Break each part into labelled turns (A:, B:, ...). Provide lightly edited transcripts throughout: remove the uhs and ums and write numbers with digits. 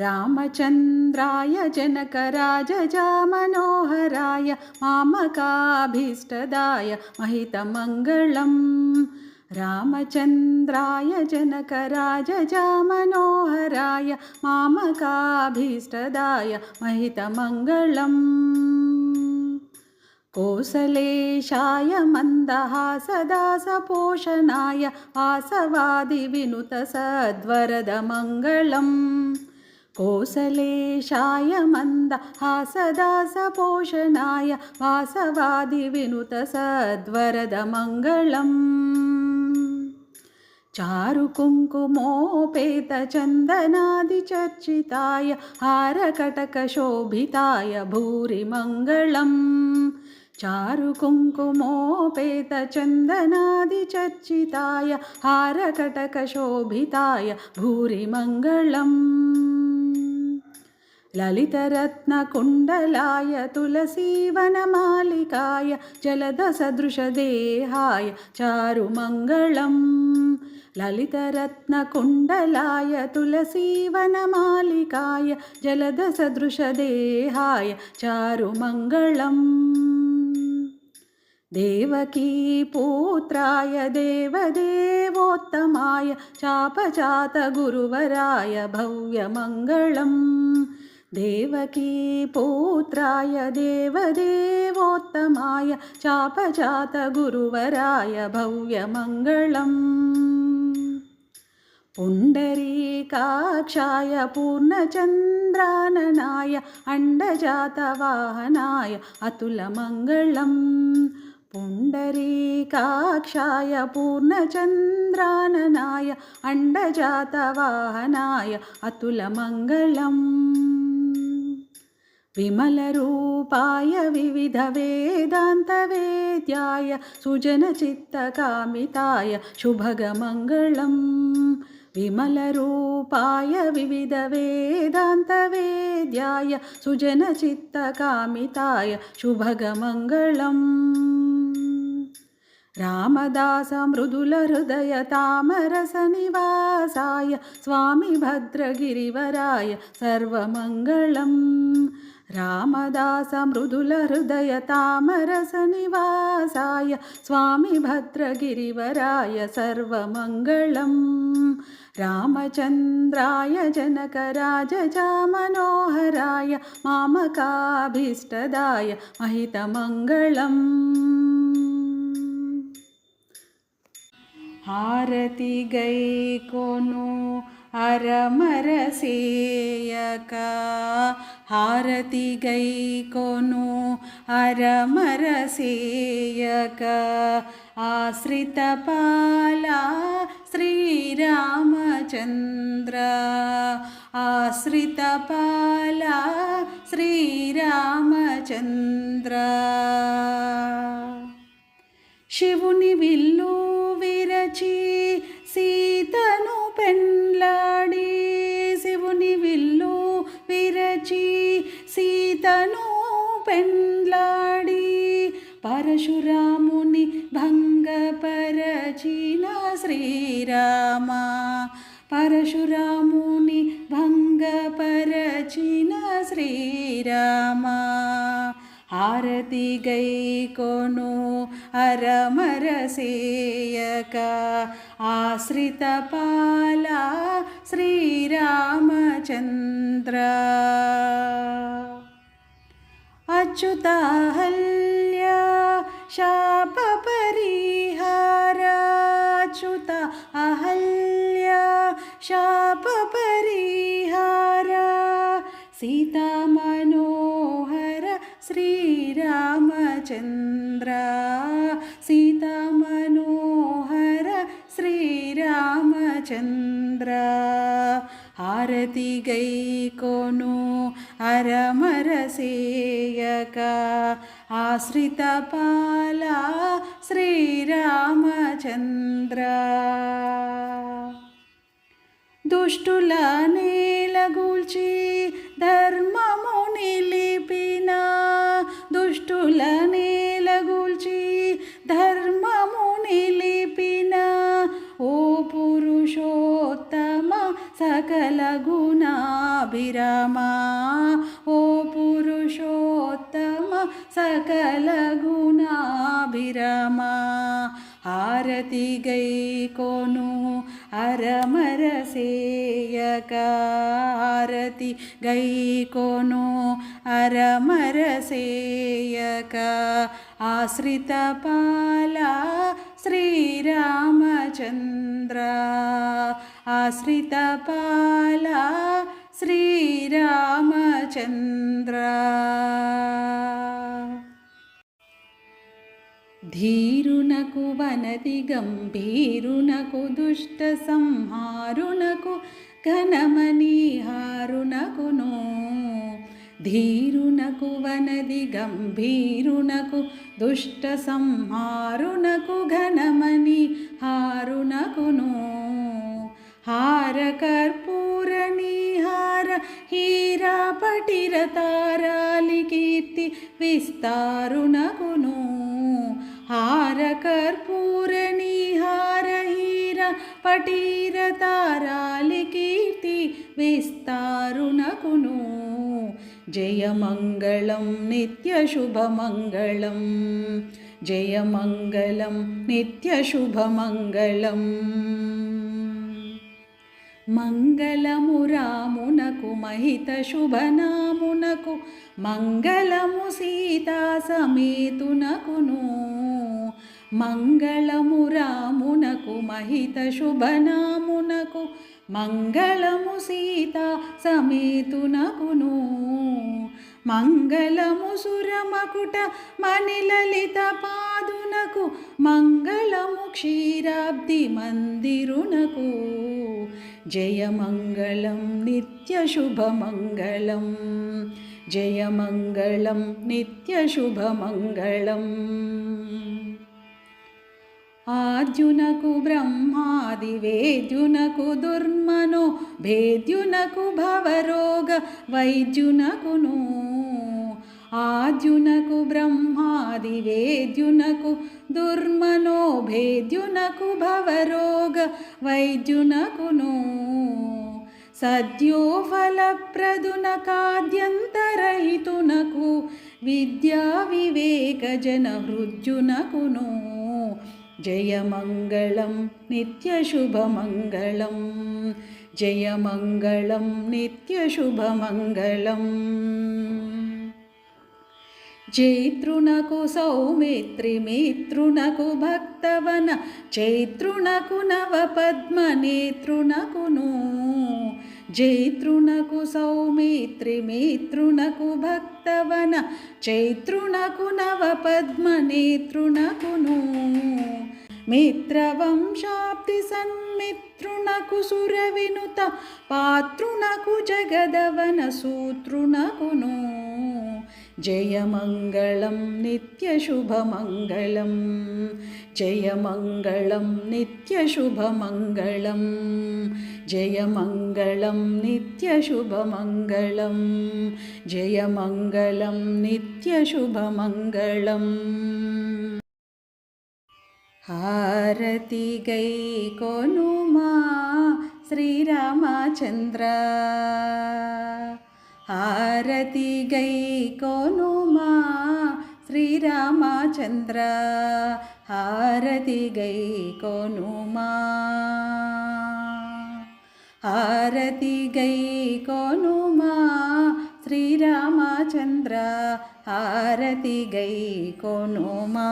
A: रामचन्द्राय जनकराजजामनोहराय मामकाभीष्टदाय महितमङ्गलम् रामचन्द्राय जनकराजजामनोहराय मामकाभीष्टदाय महितमङ्गलम् कोसलेशाय मन्दहासदासपोषणाय वासवादिविनुतसद्वरदमङ्गलम् कोसलेशाय मन्दहासदासपोषणाय वासवादिविनुतसद्वरदमङ्गलम् चारुकुङ्कुमोपेतचन्दनादिचर्चिताय हारकटकशोभिताय भूरिमङ्गलम् चारुकुङ्कुमोपेतचन्दनादिचर्चिताय हारकटकशोभिताय भूरिमङ्गलम् ललितरत्नकुण्डलाय तुलसीवनमालिकाय जलदसदृशदेहाय चारुमङ्गलम् ललितरत्नकुण्डलाय तुलसीवनमालिकाय जलदसदृशदेहाय चारुमङ्गलम् देवकीपुत्राय देवदेवोत्तमाय चापजातगुरुवराय भव्यमङ्गलम् देवकीपुत्राय देवदेवोत्तमाय चापजातगुरुवराय भव्यमङ्गलम् पुण्डरीकाक्षाय पूर्णचन्द्राननाय अण्डजातवाहनाय अतुलमङ्गलम् पुण्डरीकाक्षाय पूर्णचन्द्राननाय अण्डजातवाहनाय अतुलमङ्गलम् विमलरूपाय विविधवेदान्तवेद्याय सुजनचित्तकामिताय शुभगमङ्गलम् विमलरूपाय विविधवेदान्तवेद्याय सुजनचित्तकामिताय शुभगमङ्गलम् रामदासमृदुलहृदयतामरसनिवासाय स्वामी भद्रगिरिवराय सर्वमङ्गलम् रामदासमृदुलहृदयतामरसनिवासाय स्वामी भद्रगिरिवराय सर्वमङ्गलम् रामचन्द्राय जनकराजजामनोहराय मामकाभीष्टदाय महितमङ्गलम् हारति गैकोनु अरमरसेयक हारति गैकोनु अरमरसेयक आश्रितपाला श्रीरामचन्द्र आश्रितपाला श्रीरामचन्द्र शिवुनि विल्लु विरची सीतनु पेण्लाडी शिवुनि विल्लु विरची सीतनु पेण्लाडी परशुरामुनि भंगपरचिन श्रीराम परशुरामुनि भंगपरचिन श्रीराम हारति गैकोनु अरमरसेयक आश्रितपाला श्रीरामचन्द्र अच्युताहल्य शापपरिहार अच्युत अहल्य शापपरिहार सीता मनोहर श्रीरामचन्द्र सीता मनोहर श्रीरामचन्द्र हारति गैकोनु अरमरसेयक आश्रितपाला श्रीरामचन्द्र दुष्टुल नेलगूल्ची धर्ममु निलिपिन दुष्टुल नेलगूल्ची धर्ममु निलिपिन ओ पुरुषोत्तम सकल गुणा ఓ పురుషోత్తమ సకల గుణాభిరామ హారతి గైకొను అరమర సేయక హారతి గైకొను అరమర సేయక ఆశ్రిత పాల శ్రీరామచంద్ర ఆశ్రిత పాల శ్రీరామచంద్ర ధీరునకు వనతి గంభీరునకు దుష్ట సంహారునకు ఘనమణిహారునకును ధీరునకు వనది గంభీరునకు దుష్ట సంహారునకు ఘనమణి హారునకును హార కర్పూర నిహార హీరా పటిర తారాలి కీర్తి విస్తారునకును హార కర్పూర నిహార హీరా పటిర తారాలి కీర్తి విస్తారునకును జయమంగళం నిత్యశుభమంగళం జయమంగళం నిత్యశుభమంగళం మంగళము రామునకు మహిత శుభనామునకు మంగళము సీతా సమేతునకును మంగళము రామునకు మహిత శుభనామునకు మంగళము సీతా సమేతునకును మంగళము సురమకుట మణిలలిత పాదునకు మంగళము క్షీరాబ్ది మందిరునకు జయమంగళం నిత్యశుభమంగళం జయమంగళం నిత్యశుభమంగళం ఆద్యునకు బ్రహ్మాది వేద్యునకు దుర్మనో భేద్యునకు భవరోగ వైద్యునకును ఆద్యునకు బ్రహ్మాది వేద్యునకు దుర్మనో భేద్యునకు భవరోగ వైద్యునకును సద్యో ఫలప్రదునకాద్యంతరహితునకు విద్యా వివేక జన హృద్యునకును జయమంగళం నిత్యశుభమంగళం జయమంగళం నిత్యశుభమంగళం జైత్రునకు సౌమిత్రి మిత్రునకు భక్తవన చైత్రునకు నవపద్మనేత్రునకును జైత్రునకు సౌమిత్రి మిత్రునకు భక్తవన చైత్రునకు నవపద్మనేత్రునకును మిత్రవంశాప్తి సన్మిత్రునకు సురవినుత పాత్రునకు జగదవన సూత్రునకును జయమంగళం నిత్యశుభమంగళం జయమంగళం నిత్యశుభమంగళం జయమంగళం నిత్యశుభమంగళం జయమంగళం నిత్యశుభమంగళం హారతి గైకొనుమా శ్రీరామచంద్ర హారతి గైకొనుమా శ్రీరామచంద్ర హారతి గైకొనుమా హారతి గైకొనుమా శ్రీరామచంద్ర హారతి గైకొనుమా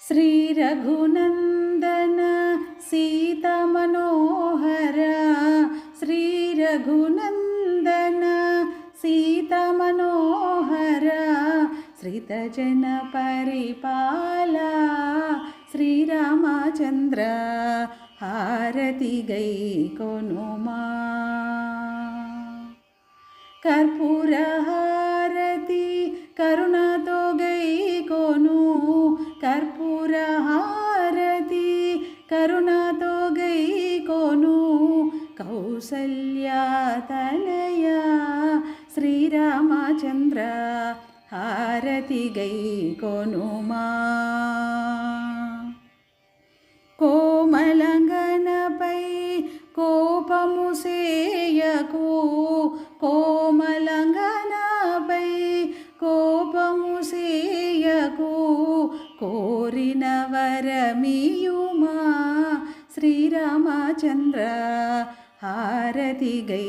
A: శ్రీ రఘునందన సీత మనోహర శ్రీ రఘునందన సీత మనోహర శ్రీతజన పరిపాల శ్రీరామచంద్ర హారతి గైకొనుమా కర్పూర హారతి కరుణతో గైకొను కర్పూర హారతి కరుణతో గైకొను కౌసల్యాతనయ శ్రీరామచంద్ర హారతి గైకొనుమా కోమలంగనపై కోమలంగనపై కోపము సేయకు కోరిన వరమియుమా శ్రీరామచంద్ర హారతి గై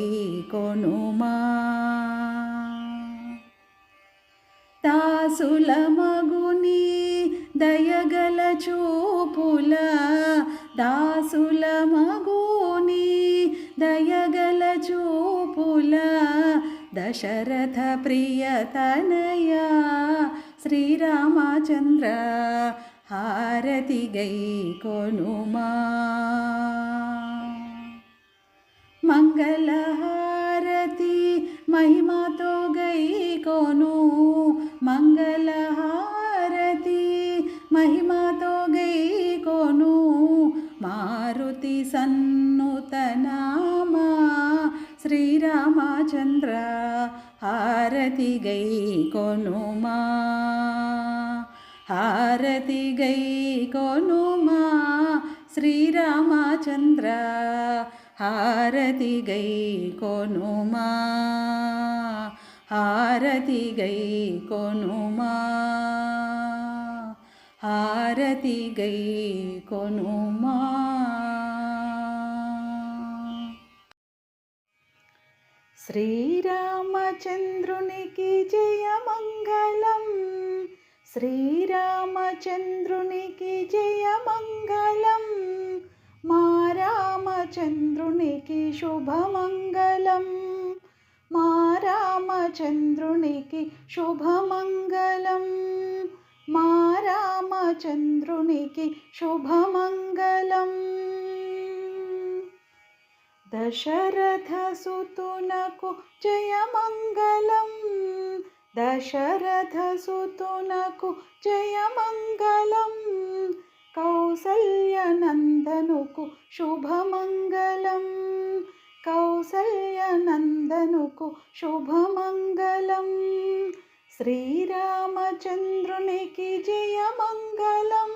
A: కొనుమా దాసుల మగుని దయగల చూపుల దాసుల మగుని దయగల చూపుల దశరథ ప్రియతనయ శ్రీరామచంద్ర హారతి గై కొనుమా మంగళహారతి మహిమతో గై కొను మంగళహారతి మహిమతో గై కొను మారుతి సన్నుతనామా శ్రీరామచంద్ర హారతి గై కొనుమా హారతి గై కొనుమా శ్రీరామచంద్ర హారతి గై కొనుమా హారతి గై కొనుమా హారతి గై కొనుమా శ్రీరామచంద్రునికి జయమంగళం శ్రీరామచంద్రునికి జయమంగళం మా రామచంద్రునికి శుభమంగళం మా రామచంద్రునికి శుభమంగళం మా రామచంద్రునికి శుభమంగళం దశరథ సుతునకు జయమంగళం దశరథ సుతునకు జయమంగళం కౌసల్యనందనుకు శుభమంగళం కౌసల్యనందనుకు శుభమంగళం శ్రీరామచంద్రునికి జయమంగళం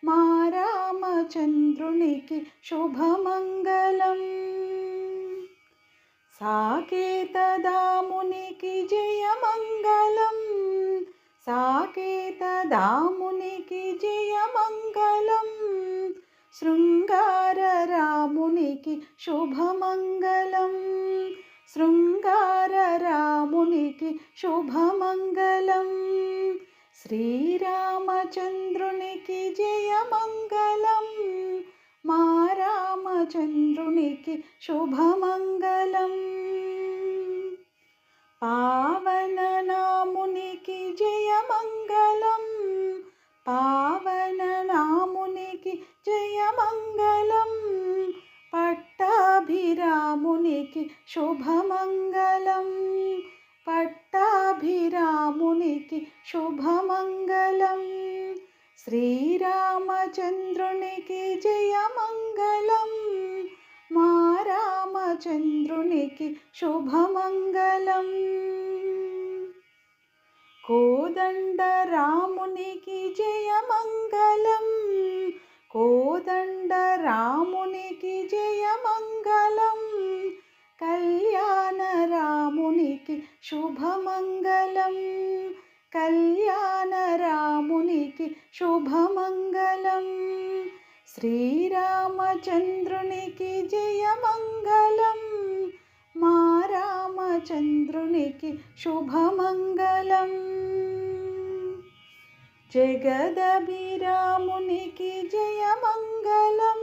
A: మా రామచంద్రునికి శుభమంగళం సాకేతదామునికి జయమంగళం సాకేతదామునికి జయమంగళం శృంగారరామునికి శుభమంగళం శృంగారరామునికి శుభమంగళం శ్రీరామచంద్రునికి జయమంగళం మా రామచంద్రునికి శుభమంగళం పావననామునికి జయమంగళం పావననామునికి జయమంగళం పట్టాభిరామునికి శుభమంగళం పట్టాభిరామునికి శుభమంగళం శ్రీరామచంద్రునికి జయమంగళం మా రామచంద్రునికి శుభమంగళం కోదండరామునికి జయమంగళం కోదండరామునికి జయమంగళం కళ్యాణరామునికి శుభమంగళం కళ్యాణరామునికి శుభమంగళం శ్రీరామచంద్రునికి జయమంగళం మా రామచంద్రునికి శుభమంగళం జగదభిరామునికి జయమంగళం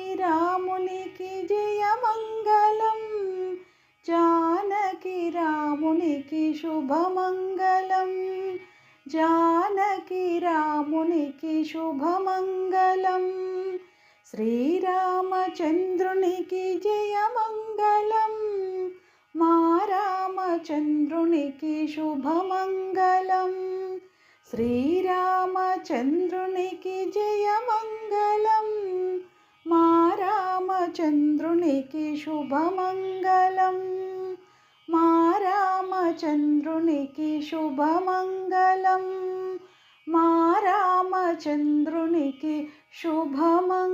A: జగదభిరామునికి జయమంగళం జానకి రామునికి శుభమంగళం జానకి రామునికి శుభమంగళం శ్రీరామచంద్రునికి జయమంగళం మా రామచంద్రునికి శుభమంగళం శ్రీరామచంద్రునికి జయమంగళం మా రామచంద్రునికి శుభమంగళం మా రామచంద్రునికి శుభమంగళం మా రామచంద్రునికి శుభమంగళం